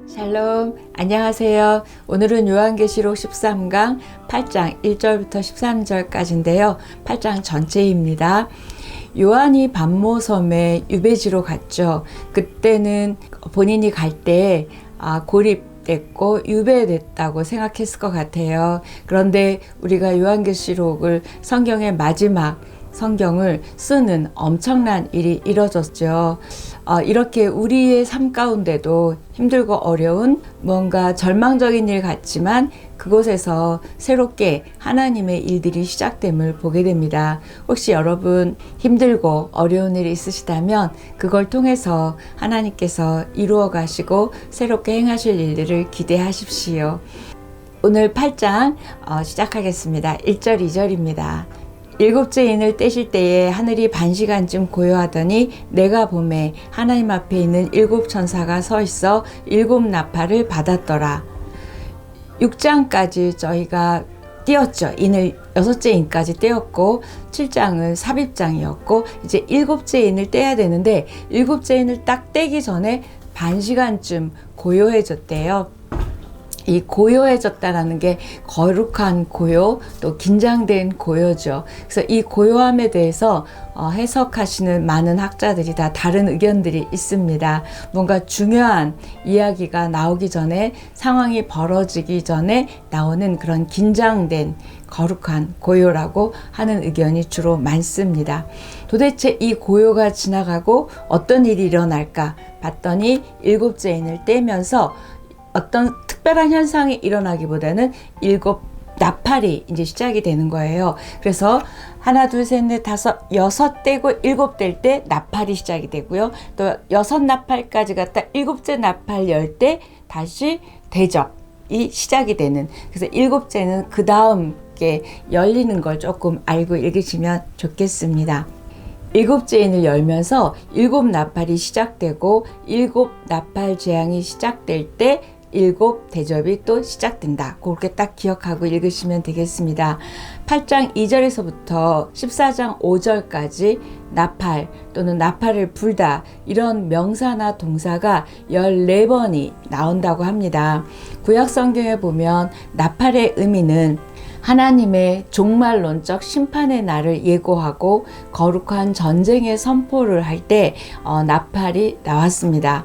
샬롬, 안녕하세요. 오늘은 요한계시록 13강 8장 1절부터 13절까지인데요. 8장 전체입니다. 요한이 반모섬에 유배지로 갔죠. 그때는 본인이 갈 때 고립됐고 유배됐다고 생각했을 것 같아요. 그런데 우리가 요한계시록을 성경의 마지막 성경을 쓰는 엄청난 일이 이뤄졌죠. 이렇게 우리의 삶 가운데도 힘들고 어려운 뭔가 절망적인 일 같지만 그곳에서 새롭게 하나님의 일들이 시작됨을 보게 됩니다. 혹시 여러분 힘들고 어려운 일이 있으시다면 그걸 통해서 하나님께서 이루어 가시고 새롭게 행하실 일들을 기대하십시오. 오늘 8장 시작하겠습니다. 1절 2절입니다. 일곱째 인을 떼실 때에 하늘이 반시간쯤 고요하더니 내가 보매 하나님 앞에 있는 일곱 천사가 서 있어 일곱 나팔을 받았더라. 6장까지 저희가 떼었죠. 인을 여섯째 인까지 떼었고 7장은 삽입장이었고 이제 일곱째 인을 떼야 되는데 일곱째 인을 딱 떼기 전에 반시간쯤 고요해졌대요. 이 고요해졌다라는 게 거룩한 고요, 또 긴장된 고요죠. 그래서 이 고요함에 대해서 해석하시는 많은 학자들이 다 다른 의견들이 있습니다. 뭔가 중요한 이야기가 나오기 전에, 상황이 벌어지기 전에 나오는 그런 긴장된 거룩한 고요라고 하는 의견이 주로 많습니다. 도대체 이 고요가 지나가고 어떤 일이 일어날까 봤더니 일곱째 인을 떼면서 어떤 특별한 현상이 일어나기보다는 일곱 나팔이 이제 시작이 되는 거예요. 그래서 하나, 둘, 셋, 넷, 다섯, 여섯 떼고 일곱 뗄 때 나팔이 시작이 되고요. 또 여섯 나팔까지 갔다 일곱째 나팔 열 때 다시 대접이 시작이 되는. 그래서 일곱째는 그 다음 게 열리는 걸 조금 알고 읽으시면 좋겠습니다. 일곱째 인을 열면서 일곱 나팔이 시작되고 일곱 나팔 재앙이 시작될 때 일곱 대접이 또 시작된다. 그렇게 딱 기억하고 읽으시면 되겠습니다. 8장 2절에서부터 14장 5절까지 나팔 또는 나팔을 불다 이런 명사나 동사가 14번이 나온다고 합니다. 구약 성경에 보면 나팔의 의미는 하나님의 종말론적 심판의 날을 예고하고 거룩한 전쟁의 선포를 할 때 나팔이 나왔습니다.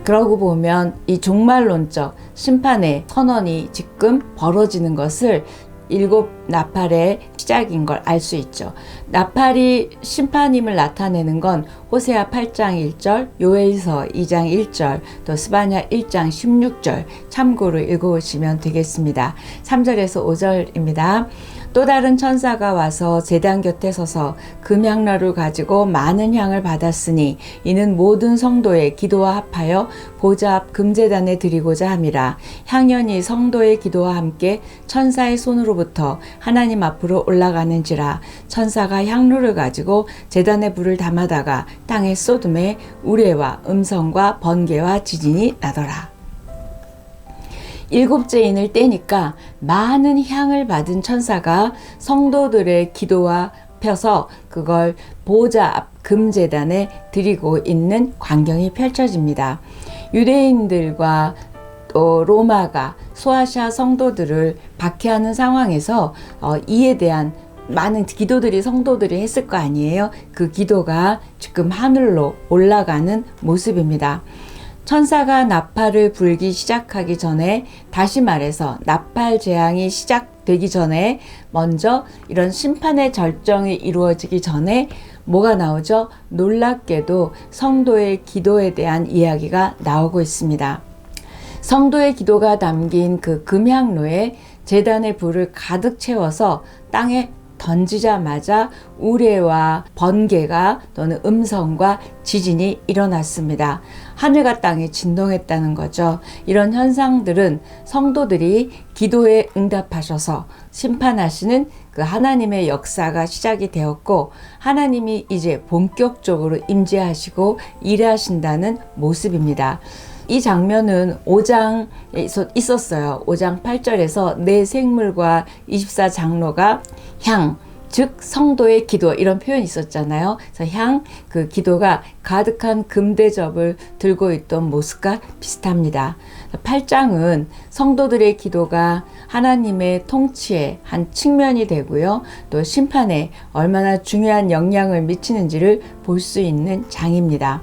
그러고 보면 이 종말론적 심판의 선언이 지금 벌어지는 것을 일곱 나팔의 시작인 걸 알 수 있죠. 나팔이 심판임을 나타내는 건 호세아 8장 1절, 요엘서 2장 1절, 또 스바냐 1장 16절 참고로 읽어보시면 되겠습니다. 3절에서 5절입니다. 또 다른 천사가 와서 제단 곁에 서서 금향로를 가지고 많은 향을 받았으니 이는 모든 성도의 기도와 합하여 보좌 앞 금제단에 드리고자 함이라. 향연이 성도의 기도와 함께 천사의 손으로부터 하나님 앞으로 올라가는지라. 천사가 향로를 가지고 제단에 불을 담아다가 땅에 쏟음에 우레와 음성과 번개와 지진이 나더라. 일곱째 인을 떼니까 많은 향을 받은 천사가 성도들의 기도와 펴서 그걸 보좌 앞 금제단에 드리고 있는 광경이 펼쳐집니다. 유대인들과 또 로마가 소아시아 성도들을 박해하는 상황에서 이에 대한 많은 기도들이 성도들이 했을 거 아니에요. 그 기도가 지금 하늘로 올라가는 모습입니다. 천사가 나팔을 불기 시작하기 전에, 다시 말해서 나팔 재앙이 시작되기 전에, 먼저 이런 심판의 절정이 이루어지기 전에 뭐가 나오죠? 놀랍게도 성도의 기도에 대한 이야기가 나오고 있습니다. 성도의 기도가 담긴 그 금향로에 제단의 불을 가득 채워서 땅에 던지자마자 우레와 번개가 또는 음성과 지진이 일어났습니다. 하늘과 땅이 진동했다는 거죠. 이런 현상들은 성도들이 기도에 응답하셔서 심판하시는 그 하나님의 역사가 시작이 되었고, 하나님이 이제 본격적으로 임재하시고 일하신다는 모습입니다. 이 장면은 5장에 있었어요. 5장 8절에서 네 생물과 24장로가 향, 즉 성도의 기도 이런 표현이 있었잖아요. 그래서 그 기도가 가득한 금대접을 들고 있던 모습과 비슷합니다. 8장은 성도들의 기도가 하나님의 통치의 한 측면이 되고요. 또 심판에 얼마나 중요한 영향을 미치는지를 볼 수 있는 장입니다.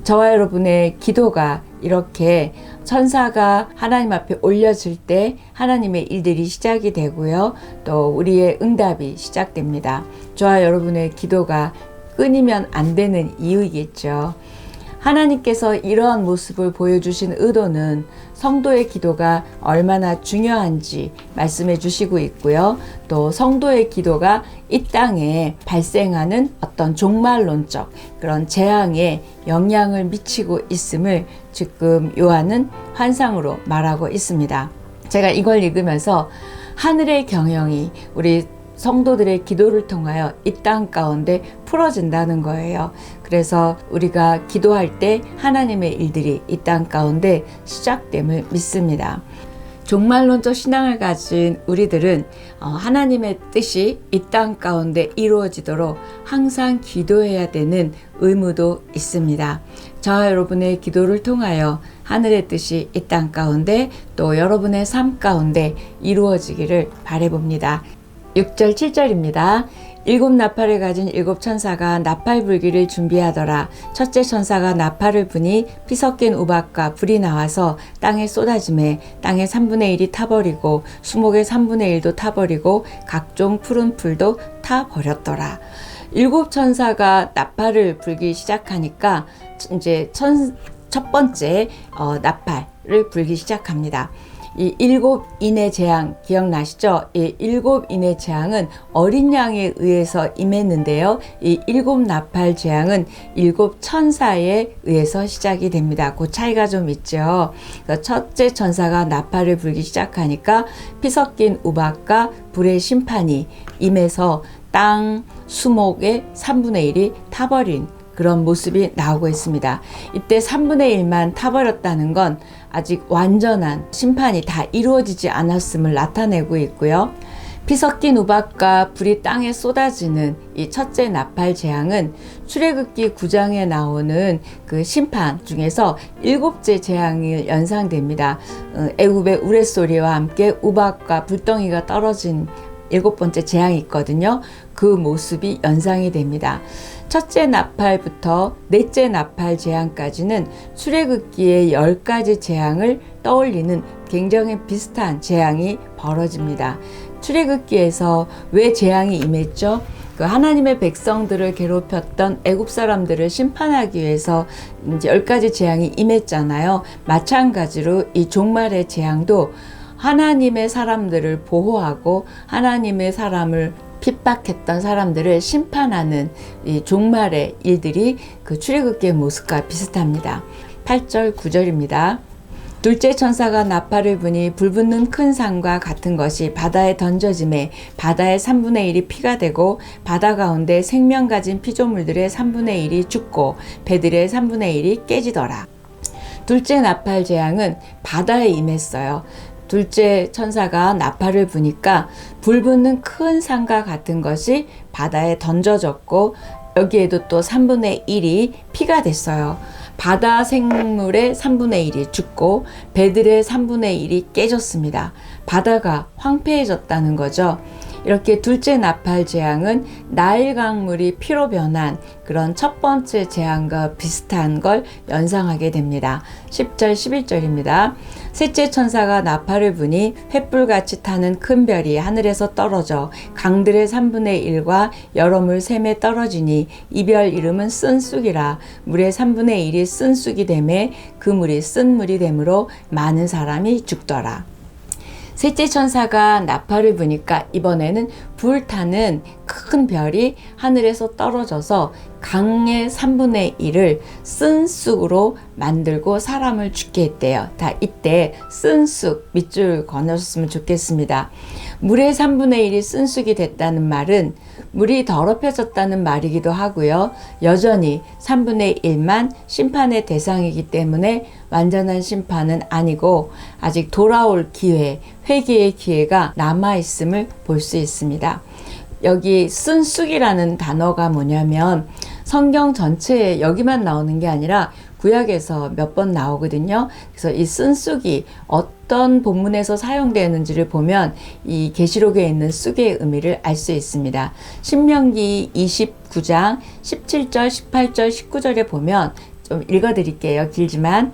저와 여러분의 기도가 이렇게 천사가 하나님 앞에 올려질 때 하나님의 일들이 시작이 되고요. 또 우리의 응답이 시작됩니다. 저와 여러분의 기도가 끊이면 안 되는 이유이겠죠. 하나님께서 이러한 모습을 보여주신 의도는 성도의 기도가 얼마나 중요한지 말씀해 주시고 있고요. 또 성도의 기도가 이 땅에 발생하는 어떤 종말론적 그런 재앙에 영향을 미치고 있음을 지금 요한은 환상으로 말하고 있습니다. 제가 이걸 읽으면서 하늘의 경영이 우리 성도들의 기도를 통하여 이 땅 가운데 풀어진다는 거예요. 그래서 우리가 기도할 때 하나님의 일들이 이 땅 가운데 시작됨을 믿습니다. 종말론적 신앙을 가진 우리들은 하나님의 뜻이 이 땅 가운데 이루어지도록 항상 기도해야 되는 의무도 있습니다. 저와 여러분의 기도를 통하여 하늘의 뜻이 이 땅 가운데 또 여러분의 삶 가운데 이루어지기를 바라봅니다. 6절 7절입니다. 7 나팔을 가진 7 천사가 나팔 불기를 준비하더라. 첫째 천사가 나팔을 부니 피 섞인 우박과 불이 나와서 땅에 쏟아지매 땅의 3분의 1이 타버리고 수목의 3분의 1도 타버리고 각종 푸른 풀도 타버렸더라. 7 천사가 나팔을 불기 시작하니까 이제 첫 번째 나팔을 불기 시작합니다. 이 7인의 재앙 기억나시죠? 이 7인의 재앙은 어린 양에 의해서 임했는데요. 이 7 나팔 재앙은 7 천사에 의해서 시작이 됩니다. 그 차이가 좀 있죠. 첫째 천사가 나팔을 불기 시작하니까 피 섞인 우박과 불의 심판이 임해서 땅 수목의 3분의 1이 타버린 그런 모습이 나오고 있습니다. 이때 3분의 1만 타버렸다는 건 아직 완전한 심판이 다 이루어지지 않았음을 나타내고 있고요. 피 섞인 우박과 불이 땅에 쏟아지는 이 첫째 나팔 재앙은 출애굽기 9장에 나오는 그 심판 중에서 7째 재앙이 연상됩니다. 애굽의 우레소리와 함께 우박과 불덩이가 떨어진 7번째 재앙이 있거든요. 그 모습이 연상이 됩니다. 첫째 나팔부터 넷째 나팔 재앙까지는 출애굽기의 10가지 재앙을 떠올리는 굉장히 비슷한 재앙이 벌어집니다. 출애굽기에서 왜 재앙이 임했죠? 그 하나님의 백성들을 괴롭혔던 애굽 사람들을 심판하기 위해서 이제 10가지 재앙이 임했잖아요. 마찬가지로 이 종말의 재앙도 하나님의 사람들을 보호하고 하나님의 사람을 핍박했던 사람들을 심판하는 이 종말의 일들이 그 출애굽기의 모습과 비슷합니다. 8절 9절입니다. 둘째 천사가 나팔을 부니 불붙는 큰 산과 같은 것이 바다에 던져지매 바다의 3분의 1이 피가 되고 바다 가운데 생명 가진 피조물들의 3분의 1이 죽고 배들의 3분의 1이 깨지더라. 둘째 나팔 재앙은 바다에 임했어요. 둘째 천사가 나팔을 부니까 불붙는 큰 산과 같은 것이 바다에 던져졌고 여기에도 또 3분의 1이 피가 됐어요. 바다 생물의 3분의 1이 죽고 배들의 3분의 1이 깨졌습니다. 바다가 황폐해졌다는 거죠. 이렇게 둘째 나팔 재앙은 나일 강물이 피로 변한 그런 첫 번째 재앙과 비슷한 걸 연상하게 됩니다. 10절 11절입니다. 셋째 천사가 나팔을 부니 횃불같이 타는 큰 별이 하늘에서 떨어져 강들의 3분의 1과 여러 물 샘에 떨어지니 이 별 이름은 쓴쑥이라. 물의 3분의 1이 쓴쑥이 되매 그 물이 쓴 물이 되므로 많은 사람이 죽더라. 셋째 천사가 나팔을 부니까 이번에는 불타는 큰 별이 하늘에서 떨어져서 강의 3분의 1을 쓴쑥으로 만들고 사람을 죽게 했대요. 다 이때 쓴쑥 밑줄 그어주셨으면 좋겠습니다. 물의 3분의 1이 쓴쑥이 됐다는 말은 물이 더럽혀졌다는 말이기도 하고요. 여전히 3분의 1만 심판의 대상이기 때문에 완전한 심판은 아니고 아직 돌아올 기회, 회개의 기회가 남아있음을 볼 수 있습니다. 여기 쓴 쑥이라는 단어가 뭐냐면 성경 전체에 여기만 나오는 게 아니라 구약에서 몇 번 나오거든요. 그래서 이 쓴 쑥이 어떤 본문에서 사용되는지를 보면 이 계시록에 있는 쑥의 의미를 알 수 있습니다. 신명기 29장 17절, 18절, 19절에 보면 좀 읽어드릴게요. 길지만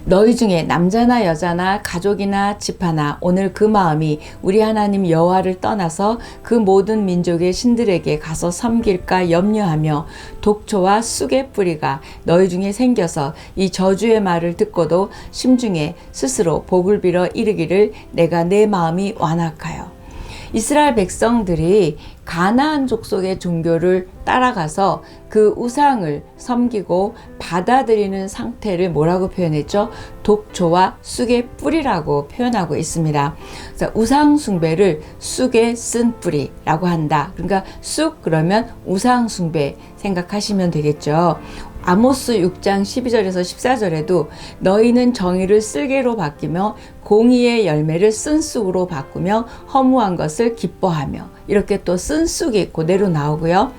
너희 중에 남자나 여자나 가족이나 집 하나 오늘 그 마음이 우리 하나님 여호와를 떠나서 그 모든 민족의 신들에게 가서 섬길까 염려하며 독초와 쑥의 뿌리가 너희 중에 생겨서 이 저주의 말을 듣고도 심중에 스스로 복을 빌어 이르기를 내가 내 마음이 완악하여. 이스라엘 백성들이 가나안 족속의 종교를 따라가서 그 우상을 섬기고 받아들이는 상태를 뭐라고 표현했죠? 독초와 쑥의 뿌리라고 표현하고 있습니다. 그래서 우상 숭배를 쑥에 쓴 뿌리라고 한다. 그러니까 쑥 그러면 우상 숭배 생각하시면 되겠죠. 아모스 6장 12절에서 14절에도 너희는 정의를 쓸개로 바뀌며 공의의 열매를 쓴 쑥으로 바꾸며 허무한 것을 기뻐하며 이렇게 또 쓴 쑥이 그대로 나오고요.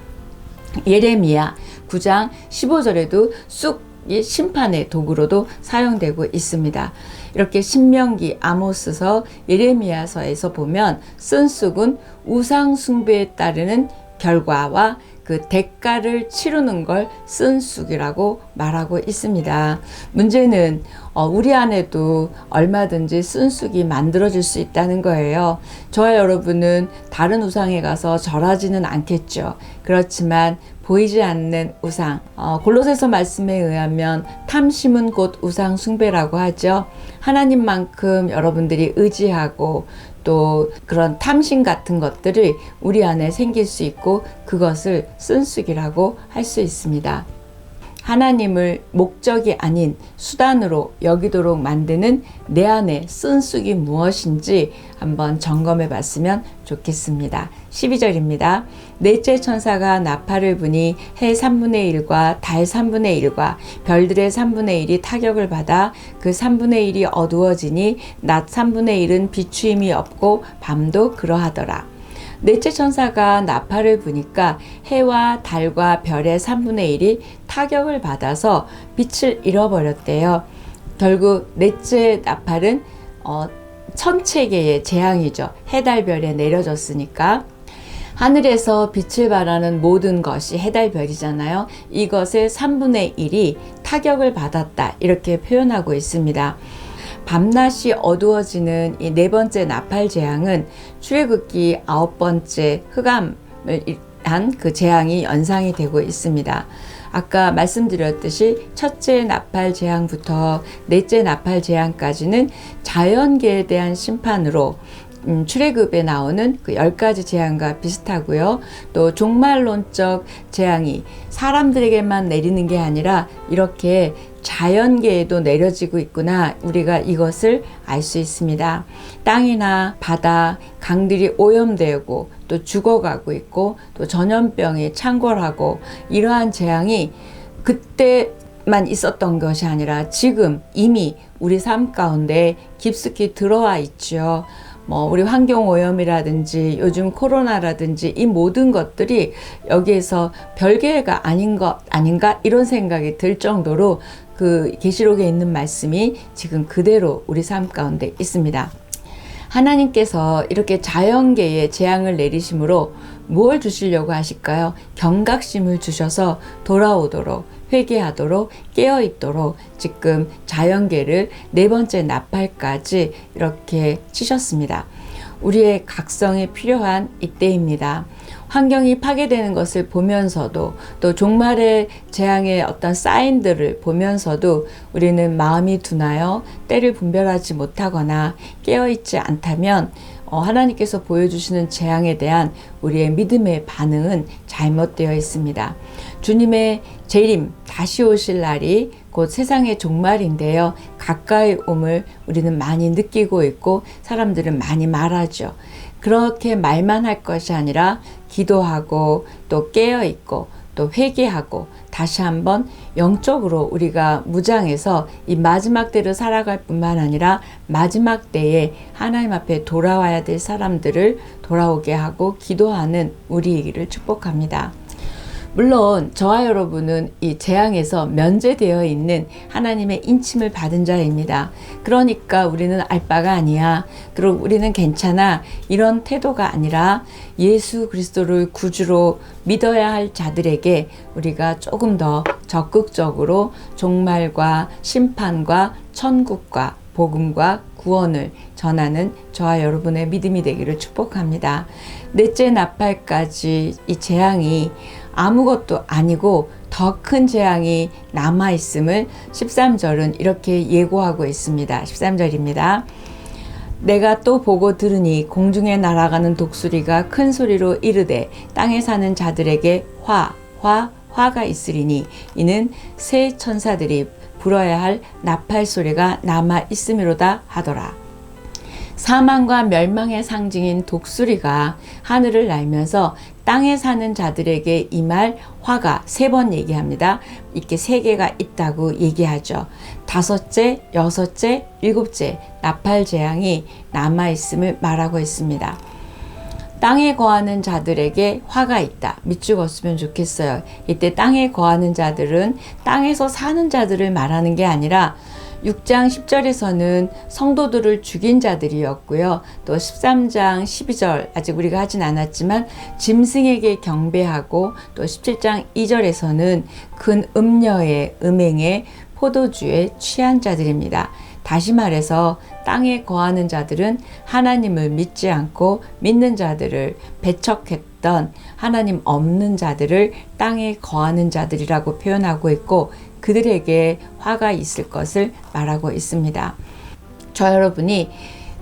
예레미야 9장 15절에도 쑥이 심판의 도구로도 사용되고 있습니다. 이렇게 신명기, 아모스서, 예레미야서에서 보면 쓴 쑥은 우상 숭배에 따르는 결과와 그 대가를 치르는 걸 쓴 쑥이라고 말하고 있습니다. 문제는 우리 안에도 얼마든지 쓴 쑥이 만들어질 수 있다는 거예요. 저와 여러분은 다른 우상에 가서 절하지는 않겠죠. 그렇지만 보이지 않는 우상, 골로새서 말씀에 의하면 탐심은 곧 우상 숭배라고 하죠. 하나님만큼 여러분들이 의지하고 또 그런 탐심 같은 것들이 우리 안에 생길 수 있고 그것을 쓴쑥이라고 할 수 있습니다. 하나님을 목적이 아닌 수단으로 여기도록 만드는 내 안에 쓴쑥이 무엇인지 한번 점검해 봤으면 좋겠습니다. 12절입니다. 넷째 천사가 나팔을 부니 해 3분의 1과 달 3분의 1과 별들의 3분의 1이 타격을 받아 그 3분의 1이 어두워지니 낮 3분의 1은 비추임이 없고 밤도 그러하더라. 넷째 천사가 나팔을 부니까 해와 달과 별의 3분의 1이 타격을 받아서 빛을 잃어버렸대요. 결국 넷째 나팔은 천체계의 재앙이죠. 해, 달, 별에 내려졌으니까. 하늘에서 빛을 발하는 모든 것이 해, 달, 별이잖아요. 이것의 3분의 1이 타격을 받았다. 이렇게 표현하고 있습니다. 밤낮이 어두워지는 이 네 번째 나팔 재앙은 출애굽기 9번째 흑암을 한 그 재앙이 연상이 되고 있습니다. 아까 말씀드렸듯이 첫째 나팔 재앙부터 넷째 나팔 재앙까지는 자연계에 대한 심판으로 출애굽에 나오는 그 10가지 재앙과 비슷하고요. 또 종말론적 재앙이 사람들에게만 내리는 게 아니라 이렇게 자연계에도 내려지고 있구나. 우리가 이것을 알 수 있습니다. 땅이나 바다, 강들이 오염되고 또 죽어가고 있고 또 전염병이 창궐하고 이러한 재앙이 그때만 있었던 것이 아니라 지금 이미 우리 삶 가운데 깊숙이 들어와 있죠. 우리 환경오염이라든지 요즘 코로나라든지 이 모든 것들이 여기에서 별개가 아닌 것 아닌가 이런 생각이 들 정도로 그 계시록에 있는 말씀이 지금 그대로 우리 삶 가운데 있습니다. 하나님께서 이렇게 자연계에 재앙을 내리심으로 무엇을 주시려고 하실까요? 경각심을 주셔서 돌아오도록 회개하도록 깨어있도록 지금 자연계를 네 번째 나팔까지 이렇게 치셨습니다. 우리의 각성이 필요한 이때입니다. 환경이 파괴되는 것을 보면서도 또 종말의 재앙의 어떤 사인들을 보면서도 우리는 마음이 둔하여 때를 분별하지 못하거나 깨어있지 않다면 하나님께서 보여주시는 재앙에 대한 우리의 믿음의 반응은 잘못되어 있습니다. 주님의 재림, 다시 오실 날이 곧 세상의 종말인데요. 가까이 옴을 우리는 많이 느끼고 있고 사람들은 많이 말하죠. 그렇게 말만 할 것이 아니라 기도하고 또 깨어있고 또 또 회개하고 다시 한번 영적으로 우리가 무장해서 이 마지막 때를 살아갈 뿐만 아니라 마지막 때에 하나님 앞에 돌아와야 될 사람들을 돌아오게 하고 기도하는 우리이기를 축복합니다. 물론 저와 여러분은 이 재앙에서 면제되어 있는 하나님의 인침을 받은 자입니다. 그러니까 우리는 알 바가 아니야. 그럼 우리는 괜찮아. 이런 태도가 아니라 예수 그리스도를 구주로 믿어야 할 자들에게 우리가 조금 더 적극적으로 종말과 심판과 천국과 복음과 구원을 전하는 저와 여러분의 믿음이 되기를 축복합니다. 넷째 나팔까지 이 재앙이 아무것도 아니고 더 큰 재앙이 남아있음을 13절은 이렇게 예고하고 있습니다. 13절입니다. 내가 또 보고 들으니 공중에 날아가는 독수리가 큰 소리로 이르되 땅에 사는 자들에게 화가 있으리니 이는 새 천사들이 불어야 할 나팔 소리가 남아 있음이로다 하더라. 사망과 멸망의 상징인 독수리가 하늘을 날면서 땅에 사는 자들에게 임할 화가 3번 얘기합니다. 이렇게 3개가 있다고 얘기하죠. 5째, 6째, 7째 나팔 재앙이 남아있음을 말하고 있습니다. 땅에 거하는 자들에게 화가 있다. 밑죽었으면 좋겠어요. 이때 땅에 거하는 자들은 땅에서 사는 자들을 말하는 게 아니라 6장 10절에서는 성도들을 죽인 자들이었고요. 또 13장 12절 아직 우리가 하진 않았지만 짐승에게 경배하고 또 17장 2절에서는 큰 음녀의 음행에 포도주에 취한 자들입니다. 다시 말해서 땅에 거하는 자들은 하나님을 믿지 않고 믿는 자들을 배척했던 하나님 없는 자들을 땅에 거하는 자들이라고 표현하고 있고 그들에게 화가 있을 것을 말하고 있습니다. 저 여러분이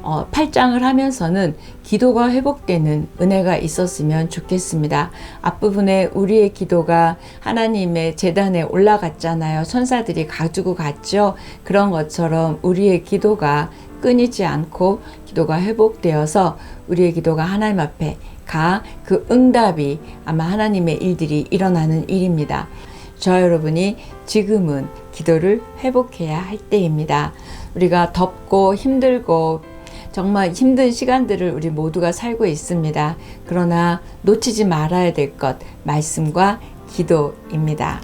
8장을 하면서는 기도가 회복되는 은혜가 있었으면 좋겠습니다. 앞부분에 우리의 기도가 하나님의 제단에 올라갔잖아요. 천사들이 가지고 갔죠. 그런 것처럼 우리의 기도가 끊이지 않고 기도가 회복되어서 우리의 기도가 하나님 앞에 그 응답이 아마 하나님의 일들이 일어나는 일입니다. 저 여러분이 지금은 기도를 회복해야 할 때입니다. 우리가 덥고 힘들고 정말 힘든 시간들을 우리 모두가 살고 있습니다. 그러나 놓치지 말아야 될 것, 말씀과 기도입니다.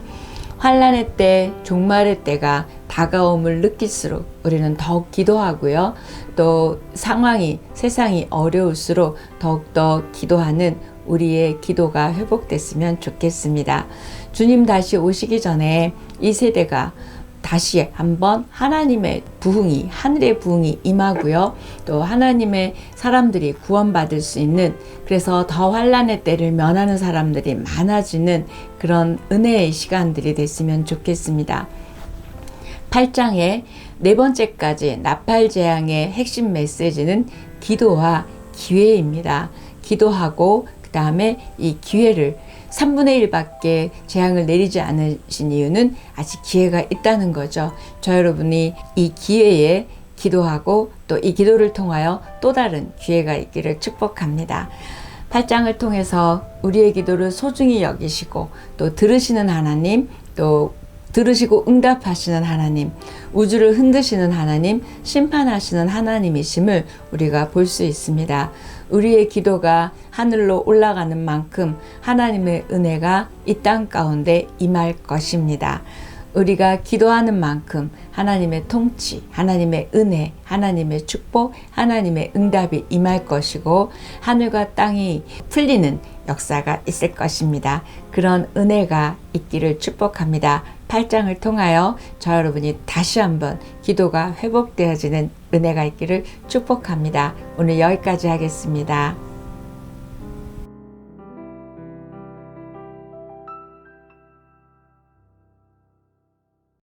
환난의 때, 종말의 때가 다가옴을 느낄수록 우리는 더욱 기도하고요. 또 세상이 어려울수록 더욱더 기도하는 우리의 기도가 회복됐으면 좋겠습니다. 주님 다시 오시기 전에 이 세대가 다시 한번 하나님의 부흥이, 하늘의 부흥이 임하고요. 또 하나님의 사람들이 구원받을 수 있는, 그래서 더 환난의 때를 면하는 사람들이 많아지는 그런 은혜의 시간들이 됐으면 좋겠습니다. 8장의 4번째까지 나팔 재앙의 핵심 메시지는 기도와 기회입니다. 기도하고 그 다음에 이 기회를 3분의 1밖에 재앙을 내리지 않으신 이유는 아직 기회가 있다는 거죠. 저 여러분이 이 기회에 기도하고 또 이 기도를 통하여 또 다른 기회가 있기를 축복합니다. 8장을 통해서 우리의 기도를 소중히 여기시고 또 들으시는 하나님, 또 들으시고 응답하시는 하나님, 우주를 흔드시는 하나님, 심판하시는 하나님이심을 우리가 볼 수 있습니다. 우리의 기도가 하늘로 올라가는 만큼 하나님의 은혜가 이 땅 가운데 임할 것입니다. 우리가 기도하는 만큼 하나님의 통치, 하나님의 은혜, 하나님의 축복, 하나님의 응답이 임할 것이고 하늘과 땅이 풀리는 역사가 있을 것입니다. 그런 은혜가 있기를 축복합니다. 8장을 통하여 저 여러분이 다시 한번 기도가 회복되어지는 은혜가 있기를 축복합니다. 오늘 여기까지 하겠습니다.